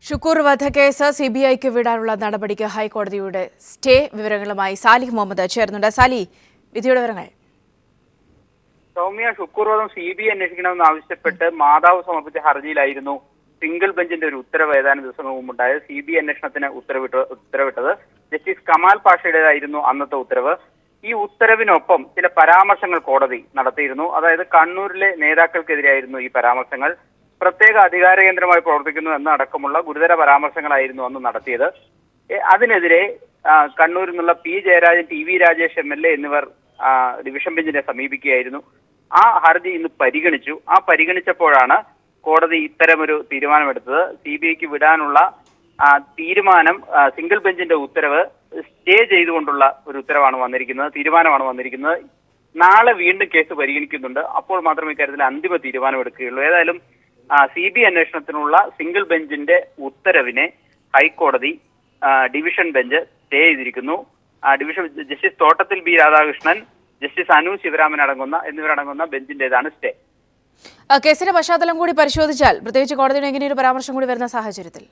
ഷുക്കൂർ വധക്കേസ് സിബിഐക്ക് വിടാനുള്ള നടപടിക്ക് ഹൈക്കോടതിയുടെ സ്റ്റേ. വിവരങ്ങളുമായി സാലിഹ് മുഹമ്മദ് ചേർന്നുണ്ട്. സാലി, വിധിയുടെ വിവരങ്ങൾ. സൗമ്യ, ഷുക്കൂർ വധം സിബിഐ അന്വേഷിക്കണമെന്ന് ആവശ്യപ്പെട്ട് മാതാവ് സമർപ്പിച്ച ഹർജിയിലായിരുന്നു സിംഗിൾ ബെഞ്ചിന്റെ ഒരു ഉത്തരവ് ഏതാനും ദിവസങ്ങൾ മുമ്പുണ്ടായത്. സിബിഐ അന്വേഷണത്തിന് ഉത്തരവിട്ടത് ജസ്റ്റിസ് കമാൽ പാഷയുടേതായിരുന്നു അന്നത്തെ ഉത്തരവ്. ഈ ഉത്തരവിനൊപ്പം ചില പരാമർശങ്ങൾ കോടതി നടത്തിയിരുന്നു. അതായത് കണ്ണൂരിലെ നേതാക്കൾക്കെതിരെയായിരുന്നു ഈ പരാമർശങ്ങൾ. പ്രത്യേക അധികാര കേന്ദ്രമായി പ്രവർത്തിക്കുന്നു എന്നടക്കമുള്ള ഗുരുതര പരാമർശങ്ങളായിരുന്നു അന്ന് നടത്തിയത്. അതിനെതിരെ കണ്ണൂരിൽ നിന്നുള്ള P Jayarajan, T V Rajesh MLA എന്നിവർ ഡിവിഷൻ ബെഞ്ചിനെ സമീപിക്കുകയായിരുന്നു. ആ ഹർജി ഇന്ന് പരിഗണിച്ചു. പരിഗണിച്ചപ്പോഴാണ് കോടതി ഇത്തരമൊരു തീരുമാനമെടുത്തത്. സിബിഐക്ക് വിടാനുള്ള തീരുമാനം, സിംഗിൾ ബെഞ്ചിന്റെ ഉത്തരവ് സ്റ്റേ ചെയ്തുകൊണ്ടുള്ള ഒരു തീരുമാനമാണ് വന്നിരിക്കുന്നത്. നാളെ വീണ്ടും കേസ് പരിഗണിക്കുന്നുണ്ട്. അപ്പോൾ മാത്രമേ ഇക്കാര്യത്തിൽ അന്തിമ തീരുമാനം എടുക്കുകയുള്ളൂ. ഏതായാലും സിബിഐ അന്വേഷണത്തിനുള്ള സിംഗിൾ ബെഞ്ചിന്റെ ഉത്തരവിനെ ഹൈക്കോടതി ഡിവിഷൻ ബെഞ്ച് സ്റ്റേ ചെയ്തിരിക്കുന്നു. ഡിവിഷൻ ജസ്റ്റിസ് തോട്ടത്തിൽ ബി രാധാകൃഷ്ണൻ, ജസ്റ്റിസ് അനു ശിവരാമൻ എന്നിവരടങ്ങുന്ന ബെഞ്ചിന്റേതാണ് സ്റ്റേ. കേസിന്റെ പശ്ചാത്തലം കൂടി പരിശോധിച്ചാൽ, പ്രത്യേകിച്ച് കോടതിയുടെ ഇങ്ങനെ ഒരു പരാമർശം കൂടി വരുന്ന സാഹചര്യത്തിൽ,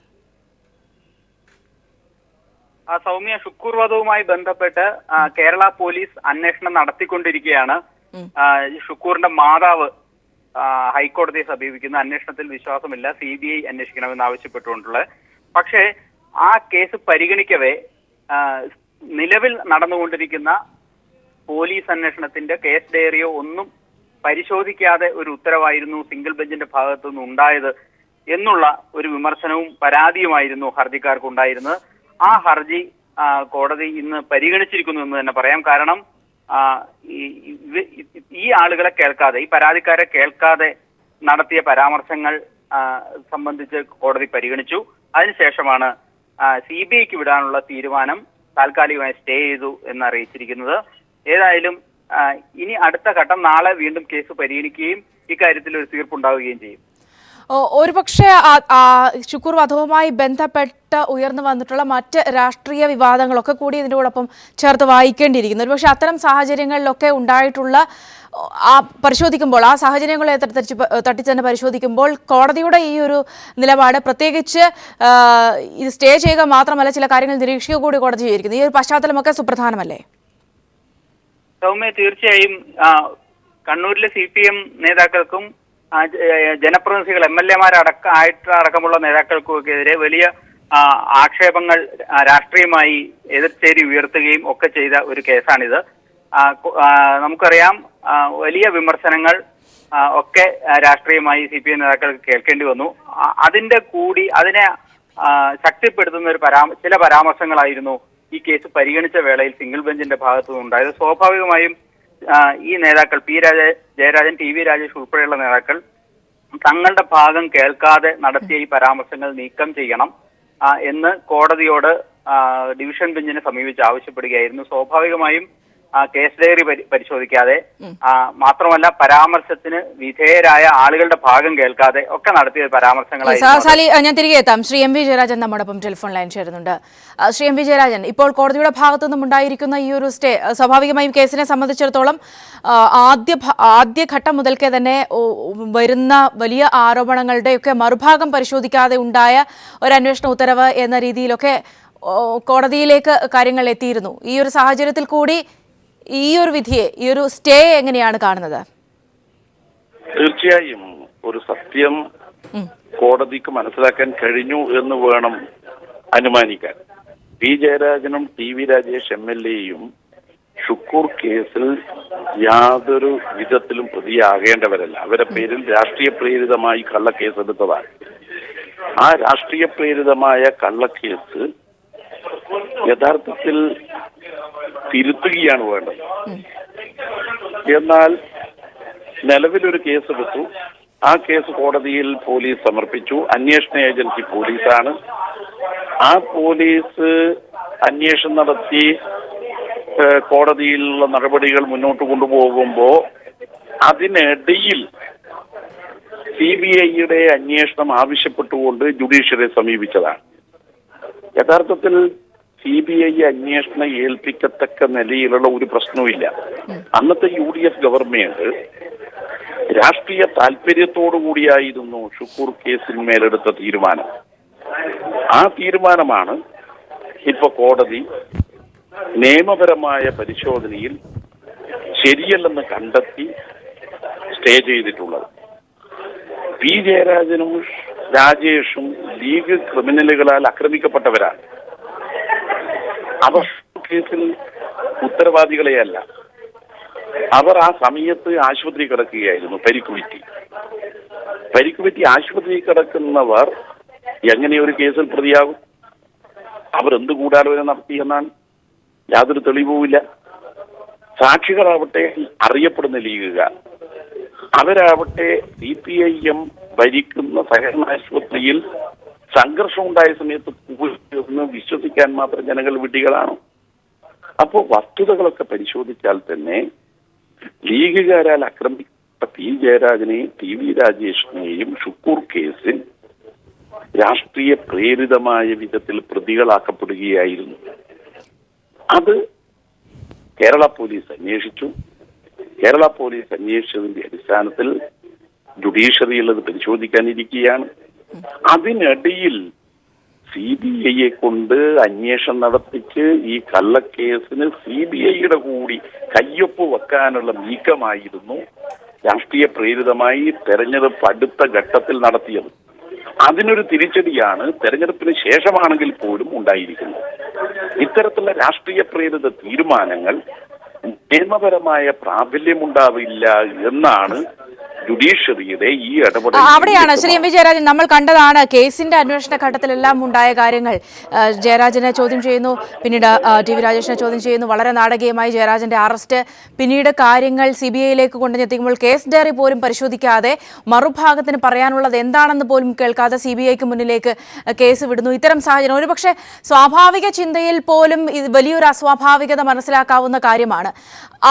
സൗമ്യ, ഷുക്കൂർ വധവുമായി ബന്ധപ്പെട്ട് കേരള പോലീസ് അന്വേഷണം നടത്തിക്കൊണ്ടിരിക്കുകയാണ്. ഷുക്കൂറിന്റെ മാതാവ് ഹൈക്കോടതിയെ സമീപിക്കുന്ന അന്വേഷണത്തിൽ വിശ്വാസമില്ല, സിബിഐ അന്വേഷിക്കണമെന്ന് ആവശ്യപ്പെട്ടുകൊണ്ടുള്ളത്. പക്ഷേ ആ കേസ് പരിഗണിക്കവേ നിലവിൽ നടന്നുകൊണ്ടിരിക്കുന്ന പോലീസ് അന്വേഷണത്തിന്റെ കേസ് ഡയറിയോ ഒന്നും പരിശോധിക്കാതെ ഒരു ഉത്തരവായിരുന്നു സിംഗിൾ ബെഞ്ചിന്റെ ഭാഗത്തു നിന്ന് ഉണ്ടായത് എന്നുള്ള ഒരു വിമർശനവും പരാതിയുമായിരുന്നു ഹർജിക്കാർക്ക് ഉണ്ടായിരുന്നത്. ആ ഹർജി കോടതി ഇന്ന് പരിഗണിച്ചിരിക്കുന്നു എന്ന് തന്നെ പറയാം. കാരണം ഈ ആളുകളെ കേൾക്കാതെ, ഈ പരാതിക്കാരെ കേൾക്കാതെ നടത്തിയ പരാമർശങ്ങൾ സംബന്ധിച്ച് കോടതി പരിഗണിച്ചു. അതിനുശേഷമാണ് സിബിഐക്ക് വിടാനുള്ള തീരുമാനം താൽക്കാലികമായി സ്റ്റേ ചെയ്തു എന്ന് അറിയിച്ചിരിക്കുന്നത്. ഏതായാലും ഇനി അടുത്ത ഘട്ടം നാളെ വീണ്ടും കേസ് പരിഗണിക്കുകയും ഇക്കാര്യത്തിൽ ഒരു തീർപ്പുണ്ടാവുകയും ചെയ്യും. ഒരുപക്ഷെ ഷുക്കൂർ വധവുമായി ബന്ധപ്പെട്ട് ഉയർന്നു വന്നിട്ടുള്ള മറ്റ് രാഷ്ട്രീയ വിവാദങ്ങളൊക്കെ കൂടി ഇതിനോടൊപ്പം ചേർത്ത് വായിക്കേണ്ടിയിരിക്കുന്നു. ഒരുപക്ഷെ അത്തരം സാഹചര്യങ്ങളിലൊക്കെ ഉണ്ടായിട്ടുള്ള പരിശോധിക്കുമ്പോൾ, ആ സാഹചര്യങ്ങളെ തട്ടിച്ച് തന്നെ പരിശോധിക്കുമ്പോൾ കോടതിയുടെ ഈ ഒരു നിലപാട്, പ്രത്യേകിച്ച് ഇത് സ്റ്റേ ചെയ്യുക മാത്രമല്ല ചില കാര്യങ്ങൾ നിരീക്ഷിക്കുക കൂടി കോടതി ചെയ്തിരിക്കുന്നു. ഈ ഒരു പശ്ചാത്തലമൊക്കെ സുപ്രധാനമല്ലേ? സൗമ്യ, തീർച്ചയായും കണ്ണൂരിലെ CPM നേതാക്കൾക്കും ജനപ്രതിനിധികൾ MLA-മാരടക്കമുള്ള നേതാക്കൾക്കുമെതിരെ വലിയ ആക്ഷേപങ്ങൾ രാഷ്ട്രീയമായി എതിർച്ചേരി ഉയർത്തുകയും ഒക്കെ ചെയ്ത ഒരു കേസാണിത്. നമുക്കറിയാം, വലിയ വിമർശനങ്ങൾ ഒക്കെ രാഷ്ട്രീയമായി CPM നേതാക്കൾക്ക് കേൾക്കേണ്ടി വന്നു. അതിനെ ശക്തിപ്പെടുത്തുന്ന ചില പരാമർശങ്ങളായിരുന്നു ഈ കേസ് പരിഗണിച്ച വേളയിൽ സിംഗിൾ ബെഞ്ചിന്റെ ഭാഗത്തു നിന്നുണ്ടായത്. സ്വാഭാവികമായും ഈ നേതാക്കൾ P Jayarajan, T V Rajesh ഉൾപ്പെടെയുള്ള നേതാക്കൾ തങ്ങളുടെ ഭാഗം കേൾക്കാതെ നടത്തിയ ഈ പരാമർശങ്ങൾ നീക്കം ചെയ്യണം എന്ന് കോടതിയോട് ഡിവിഷൻ ബെഞ്ചിനെ സമീപിച്ച് ആവശ്യപ്പെടുകയായിരുന്നു. സ്വാഭാവികമായും കേസ് ഡയറി പരിശോധിക്കാതെ, മാത്രമല്ല പരാമർശത്തിന് വിധേയരായ ആളുകളുടെ ഭാഗം കേൾക്കാതെ ഒക്കെ നടത്തിയ പരാമർശങ്ങളായി. ഞാൻ തിരികെ എത്താം. ശ്രീ MV ജയരാജൻ നമ്മോടൊപ്പം ടെലിഫോൺ ലൈൻ ചേരുന്നുണ്ട്. ശ്രീ MV ജയരാജൻ, ഇപ്പോൾ കോടതിയുടെ ഭാഗത്തു നിന്നും ഉണ്ടായിരിക്കുന്ന ഈ ഒരു സ്റ്റേ, സ്വാഭാവികമായും കേസിനെ സംബന്ധിച്ചിടത്തോളം ആദ്യഘട്ടം മുതൽക്കേ തന്നെ വരുന്ന വലിയ ആരോപണങ്ങളുടെയൊക്കെ മറുഭാഗം പരിശോധിക്കാതെ ഉണ്ടായ ഒരു അന്വേഷണ ഉത്തരവ് എന്ന രീതിയിലൊക്കെ കോടതിയിലേക്ക് കാര്യങ്ങൾ എത്തിയിരുന്നു. ഈ ഒരു സാഹചര്യത്തിൽ കൂടി ഈ ഒരു വിധിയെ, ഈ ഒരു സ്റ്റേ എങ്ങനെയാണ് കാണുന്നത്? തീർച്ചയായും ഒരു സത്യം കോടതിക്ക് മനസ്സിലാക്കാൻ കഴിഞ്ഞു എന്ന് വേണം അനുമാനിക്കാൻ. പി ജയരാജനും ടി വി രാജേഷ് MLA-യും ഷുക്കൂർ കേസിൽ യാതൊരു വിധത്തിലും പ്രതിയാകേണ്ടവരല്ല. അവരുടെ പേരിൽ രാഷ്ട്രീയ പ്രേരിതമായി കള്ളക്കേസ് എടുത്തതാണ്. ആ രാഷ്ട്രീയ പ്രേരിതമായ കള്ളക്കേസ് യഥാർത്ഥത്തിൽ തിരുത്തുകയാണ് വേണ്ടത്. എന്നാൽ നിലവിലൊരു കേസ് എടുത്തു. ആ കേസ് കോടതിയിൽ പോലീസ് സമർപ്പിച്ചു. അന്വേഷണ ഏജൻസി പോലീസാണ്. ആ പോലീസ് അന്വേഷണം നടത്തി കോടതിയിലുള്ള നടപടികൾ മുന്നോട്ട് കൊണ്ടുപോകുമ്പോൾ അതിനിടയിൽ CBI-യുടെ അന്വേഷണം ആവശ്യപ്പെട്ടുകൊണ്ട് ജുഡീഷ്യറിയെ സമീപിച്ചതാണ്. യഥാർത്ഥത്തിൽ CBI അന്വേഷണം ഏൽപ്പിക്കത്തക്ക നിലയിലുള്ള ഒരു പ്രശ്നവുമില്ല. അന്നത്തെ UDF ഗവൺമെന്റ് രാഷ്ട്രീയ താല്പര്യത്തോടു കൂടിയായിരുന്നു ഷുക്കൂർ കേസിന്മേലെടുത്ത തീരുമാനം. ആ തീരുമാനമാണ് ഇപ്പൊ കോടതി നിയമപരമായ പരിശോധനയിൽ ശരിയല്ലെന്ന് കണ്ടെത്തി സ്റ്റേ ചെയ്തിട്ടുള്ളത്. P ജയരാജനും രാജേഷും league ക്രിമിനലുകളാൽ ആക്രമിക്കപ്പെട്ടവരാണ്. അവർ കേസിൽ ഉത്തരവാദികളെയല്ല. അവർ ആ സമയത്ത് ആശുപത്രി കിടക്കുകയായിരുന്നു, പരിക്കുപറ്റി ആശുപത്രി കിടക്കുന്നവർ എങ്ങനെ ഒരു കേസിൽ പ്രതിയാകും? അവർ എന്ത് ഗൂഢാലോചന നടത്തിയെന്നാണ്? യാതൊരു തെളിവുമില്ല. സാക്ഷികളാവട്ടെ അറിയപ്പെടുന്ന ലീഗുകാർ, അവരാവട്ടെ CPIM ഭരിക്കുന്ന സഹകരണ ആശുപത്രിയിൽ സംഘർഷം ഉണ്ടായ സമയത്ത് എന്ന് വിശ്വസിക്കാൻ മാത്രം ജനങ്ങൾ വിഡ്ഢികളാണോ? അപ്പോൾ വസ്തുതകളൊക്കെ പരിശോധിച്ചാൽ തന്നെ ലീഗുകാരാൽ ആക്രമിക്കപ്പെട്ട പി ജയരാജനെയും TV രാജേഷിനെയും ഷുക്കൂർ കേസിൽ രാഷ്ട്രീയ പ്രേരിതമായ വിധത്തിൽ പ്രതികളാക്കപ്പെടുകയായിരുന്നു. അത് കേരള പോലീസ് അന്വേഷിച്ചു. കേരള പോലീസ് അന്വേഷിച്ചതിന്റെ അടിസ്ഥാനത്തിൽ ജുഡീഷ്യറിയിൽ അത് പരിശോധിക്കാനിരിക്കുകയാണ്. അതിനിടയിൽ CBIയെ കൊണ്ട് അന്വേഷണം നടത്തിച്ച് ഈ കള്ളക്കേസിന് CBIയുടെ കൂടി കയ്യൊപ്പ് വെക്കാനുള്ള നീക്കമായിരുന്നു രാഷ്ട്രീയ പ്രേരിതമായി തെരഞ്ഞെടുപ്പ് അടുത്ത ഘട്ടത്തിൽ നടത്തിയത്. അതിനൊരു തിരിച്ചടിയാണ് തെരഞ്ഞെടുപ്പിന് ശേഷമാണെങ്കിൽ പോലും ഉണ്ടായിരിക്കുന്നത്. ഇത്തരത്തിലുള്ള രാഷ്ട്രീയ പ്രേരിത തീരുമാനങ്ങൾ നിയമപരമായ പ്രാബല്യമുണ്ടാവില്ല എന്നാണ് ജുഡീഷ്യറിയുടെ ഈ ഇടപെടൽ. അവിടെയാണ് ശ്രീ എം വി ജയരാജൻ നമ്മൾ കണ്ടതാണ് കേസിന്റെ അന്വേഷണ ഘട്ടത്തിലെല്ലാം ഉണ്ടായ കാര്യങ്ങൾ. ജയരാജനെ ചോദ്യം ചെയ്യുന്നു, പിന്നീട് TV രാജേഷിനെ ചോദ്യം ചെയ്യുന്നു, വളരെ നാടകീയമായി ജയരാജന്റെ അറസ്റ്റ്, പിന്നീട് കാര്യങ്ങൾ CBIയിലേക്ക് കൊണ്ടുവന്നെത്തിക്കുമ്പോൾ കേസ് ഡയറി പോലും പരിശോധിക്കാതെ മറുഭാഗത്തിന് പറയാനുള്ളത് എന്താണെന്ന് പോലും കേൾക്കാതെ CBIക്ക് മുന്നിലേക്ക് കേസ് വിടുന്നു. ഇത്തരം സാഹചര്യം ഒരുപക്ഷെ സ്വാഭാവിക ചിന്തയിൽ പോലും ഇത് വലിയൊരു അസ്വാഭാവികത മനസ്സിലാക്കാവുന്ന കാര്യമാണ്.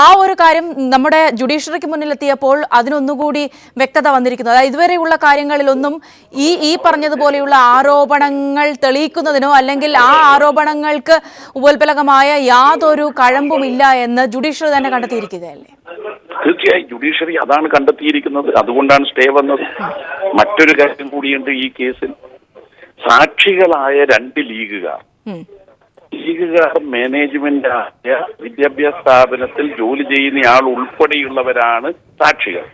ആ ഒരു കാര്യം നമ്മുടെ ജുഡീഷ്യറിക്ക് മുന്നിലെത്തിയപ്പോൾ അതിനൊന്നുകൂടി വ്യക്തത വന്നിരിക്കുന്നു. അതായത് ഇതുവരെയുള്ള കാര്യങ്ങളിലൊന്നും ഈ പറഞ്ഞതുപോലെയുള്ള ആരോപണങ്ങൾ തെളിയിക്കുന്നതിനോ അല്ലെങ്കിൽ ആ ആരോപണങ്ങൾക്ക് ഉപോത്ബലകമായ യാതൊരു കഴമ്പുമില്ല എന്ന് ജുഡീഷ്യറി തന്നെ കണ്ടെത്തിയിരിക്കുകയല്ലേ? തീർച്ചയായും ജുഡീഷ്യറി അതാണ് കണ്ടെത്തിയിരിക്കുന്നത്. അതുകൊണ്ടാണ് സ്റ്റേ വന്നത്. മറ്റൊരു കാര്യം കൂടിയുണ്ട് ഈ കേസിൽ. സാക്ഷികളായ 2 ലീഗുകാർ മാനേജ്മെന്റായ വിദ്യാഭ്യാസ സ്ഥാപനത്തിൽ ജോലി ചെയ്യുന്നയാൾ ഉൾപ്പെടെയുള്ളവരാണ് സാക്ഷികൾ.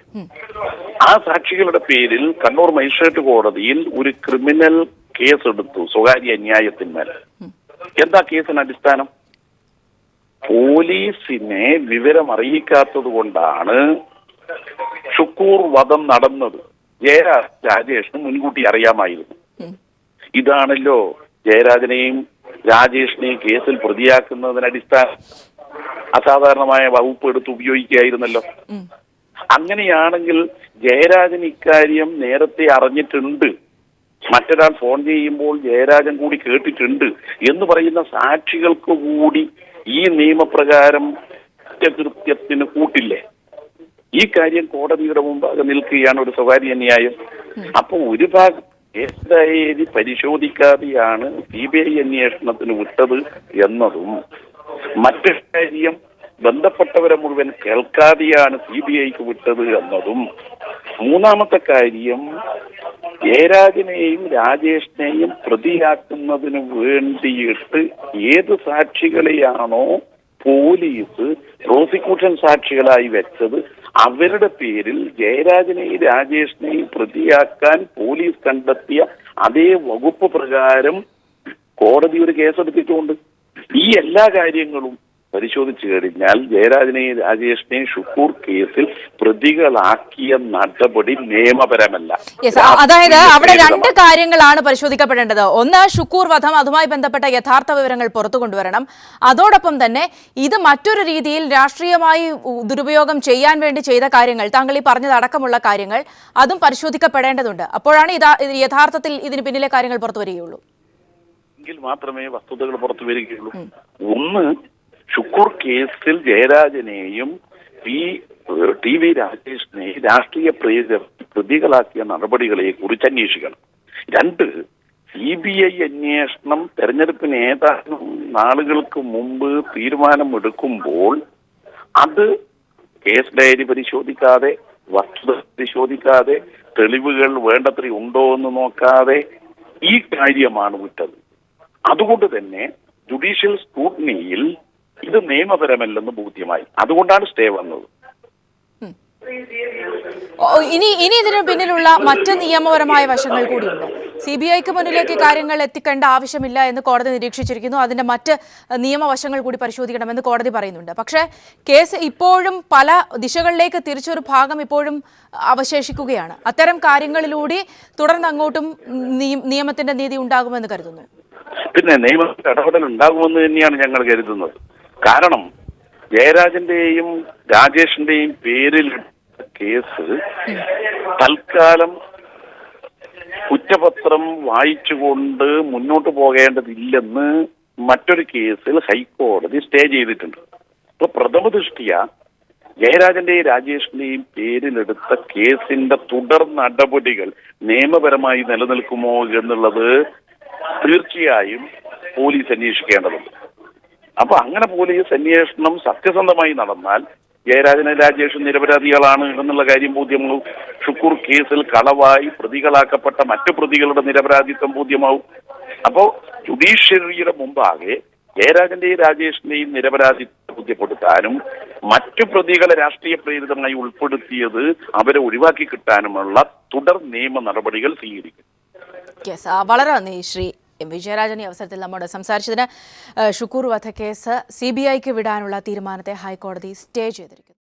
ആ സാക്ഷികളുടെ പേരിൽ കണ്ണൂർ മജിസ്ട്രേറ്റ് കോടതിയിൽ ഒരു ക്രിമിനൽ കേസ് എടുത്തു സ്വകാര്യ അന്യായത്തിന്മേൽ. എന്താ കേസിന് അടിസ്ഥാനം? പോലീസിനെ വിവരം അറിയിക്കാത്തത് കൊണ്ടാണ് ഷുക്കൂർ വധം നടന്നത്. രാജേഷിന് മുൻകൂട്ടി അറിയാമായിരുന്നു. ഇതാണല്ലോ ജയരാജനെയും രാജേഷിനെയും കേസിൽ പ്രതിയാക്കുന്നതിന് അടിസ്ഥാനം. അസാധാരണമായ വകുപ്പ് എടുത്ത് ഉപയോഗിക്കുകയായിരുന്നല്ലോ. അങ്ങനെയാണെങ്കിൽ ജയരാജൻ ഇക്കാര്യം നേരത്തെ അറിഞ്ഞിട്ടുണ്ട്, മറ്റൊരാൾ ഫോൺ ചെയ്യുമ്പോൾ ജയരാജൻ കൂടി കേട്ടിട്ടുണ്ട് എന്ന് പറയുന്ന സാക്ഷികൾക്ക് കൂടി ഈ നിയമപ്രകാരം കുറ്റകൃത്യത്തിന് കൂട്ടില്ലേ? ഈ കാര്യം കോടതിയുടെ മുമ്പാകെ നിൽക്കുകയാണ് ഒരു സ്വകാര്യ ന്യായം. അപ്പൊ ഒരു ഭാഗം കേസ് ഡയറി പരിശോധിക്കാതെയാണ് CBI അന്വേഷണത്തിന് വിട്ടത് എന്നതും, മറ്റൊരു കാര്യം ബന്ധപ്പെട്ടവരെ മുഴുവൻ കേൾക്കാതെയാണ് CBIക്ക് വിട്ടത് എന്നതും, മൂന്നാമത്തെ കാര്യം ജയരാജനെയും രാജേഷിനെയും പ്രതിയാക്കുന്നതിന് വേണ്ടിയിട്ട് ഏത് സാക്ഷികളെയാണോ പോലീസ് പ്രോസിക്യൂഷൻ സാക്ഷികളായി വെച്ചത് അവരുടെ പേരിൽ ജയരാജനെയും രാജേഷിനെയും പ്രതിയാക്കാൻ പോലീസ് കണ്ടെത്തിയ അതേ വകുപ്പ് പ്രകാരം കോടതി ഒരു കേസെടുത്തിട്ടുണ്ട്. ഈ എല്ലാ കാര്യങ്ങളും പരിശോധിച്ചു കഴിഞ്ഞാൽ ജയരാജനെയും രാജേഷിനെയും ഷുക്കൂർ കേസിൽ പ്രതികളാക്കിയ നടപടി നിയമപരമല്ല. അതായത് അവിടെ 2 കാര്യങ്ങളാണ് പരിശോധിക്കപ്പെടേണ്ടത്. ഒന്ന്, ഷുക്കൂർ വധം, അതുമായി ബന്ധപ്പെട്ട യഥാർത്ഥ വിവരങ്ങൾ പുറത്തു കൊണ്ടുവരണം. അതോടൊപ്പം തന്നെ ഇത് മറ്റൊരു രീതിയിൽ രാഷ്ട്രീയമായി ദുരുപയോഗം ചെയ്യാൻ വേണ്ടി ചെയ്ത കാര്യങ്ങൾ, താങ്കൾ ഈ പറഞ്ഞതടക്കമുള്ള കാര്യങ്ങൾ, അതും പരിശോധിക്കപ്പെടേണ്ടതുണ്ട്. അപ്പോഴാണ് യഥാർത്ഥത്തിൽ ഇതിന് പിന്നിലെ കാര്യങ്ങൾ പുറത്തു വരികയുള്ളൂ. എങ്കിൽ മാത്രമേ വസ്തുതകൾ പുറത്തു വരികയുള്ളൂ. ഒന്ന്, ഷുക്കൂർ കേസിൽ ജയരാജനെയും TV രാജേഷിനെയും രാഷ്ട്രീയ പ്രതികളാക്കിയ നടപടികളെ കുറിച്ച് അന്വേഷിക്കണം. 2, CBI അന്വേഷണം തെരഞ്ഞെടുപ്പിന് ഏതാനും നാളുകൾക്ക് മുമ്പ് തീരുമാനമെടുക്കുമ്പോൾ അത് കേസ് ഡയറി പരിശോധിക്കാതെ, വസ്തുത പരിശോധിക്കാതെ, തെളിവുകൾ വേണ്ടത്ര ഉണ്ടോ എന്ന് നോക്കാതെ ഈ കാര്യമാണ് വിട്ടത്. അതുകൊണ്ട് തന്നെ ജുഡീഷ്യൽ സ്ക്രൂട്ടനിയിൽ ഇത് നിയമപരമല്ലെന്ന് ബോധ്യമായി. അതുകൊണ്ടാണ് സ്റ്റേ വന്നത്. ഇനി ഇതിനു പിന്നിലുള്ള മറ്റ് നിയമപരമായ വശങ്ങൾ കൂടിയുണ്ട്. CBIക്ക് മുന്നിലേക്ക് കാര്യങ്ങൾ എത്തിക്കേണ്ട ആവശ്യമില്ല എന്ന് കോടതി നിരീക്ഷിച്ചിരിക്കുന്നു. അതിന്റെ മറ്റ് നിയമവശങ്ങൾ കൂടി പരിശോധിക്കണമെന്ന് കോടതി പറയുന്നുണ്ട്. പക്ഷേ കേസ് ഇപ്പോഴും പല ദിശകളിലേക്ക് തിരിച്ചൊരു ഭാഗം ഇപ്പോഴും അവശേഷിക്കുകയാണ്. അത്തരം കാര്യങ്ങളിലൂടെ തുടർന്ന് അങ്ങോട്ടും നിയമത്തിന്റെ നീതി ഉണ്ടാകുമെന്ന് കരുതുന്നു. പിന്നെ നിയമത്തിന്റെ ഇടപെടൽ ഉണ്ടാകുമെന്ന് തന്നെയാണ് ഞങ്ങൾ കരുതുന്നത്. കാരണം ജയരാജന്റെയും രാജേഷിന്റെയും പേരിൽ കേസ് തൽക്കാലം കുറ്റപത്രം വായിച്ചുകൊണ്ട് മുന്നോട്ട് പോകേണ്ടതില്ലെന്ന് മറ്റൊരു കേസിൽ ഹൈക്കോടതി സ്റ്റേ ചെയ്തിട്ടുണ്ട്. അപ്പൊ പ്രഥമ ദൃഷ്ടിയ ജയരാജന്റെയും രാജേഷിന്റെയും പേരിലെടുത്ത കേസിന്റെ തുടർ നടപടികൾ നിയമപരമായി നിലനിൽക്കുമോ എന്നുള്ളത് തീർച്ചയായും പോലീസ് അന്വേഷിക്കേണ്ടതുണ്ട്. അപ്പൊ അങ്ങനെ പോലീസ് അന്വേഷണം സത്യസന്ധമായി നടന്നാൽ ജയരാജനും രാജേഷും നിരപരാധികളാണ് എന്നുള്ള കാര്യം ബോധ്യമാവും. ഷുക്കൂർ കേസിൽ കളവായി പ്രതികളാക്കപ്പെട്ട മറ്റു പ്രതികളുടെ നിരപരാധിത്വം ബോധ്യമാവും. അപ്പോ ജുഡീഷ്യറിയുടെ മുമ്പാകെ ജയരാജന്റെയും രാജേഷിന്റെയും നിരപരാധിത്വം ബോധ്യപ്പെടുത്താനും മറ്റു പ്രതികളെ രാഷ്ട്രീയ പ്രേരിതമായി ഉൾപ്പെടുത്തിയത് അവരെ ഒഴിവാക്കി കിട്ടാനുമുള്ള തുടർ നിയമ നടപടികൾ സ്വീകരിക്കും. വളരെ നന്ദി ശ്രീ വിജയരാജൻ. ഈ അവസരത്തിൽ നമ്മോട് സംസാരിച്ചതിന്. ഷുക്കൂർ വധക്കേസ് CBIക്ക് വിടാനുള്ള തീരുമാനത്തെ ഹൈക്കോടതി സ്റ്റേ ചെയ്തിരിക്കുന്നു.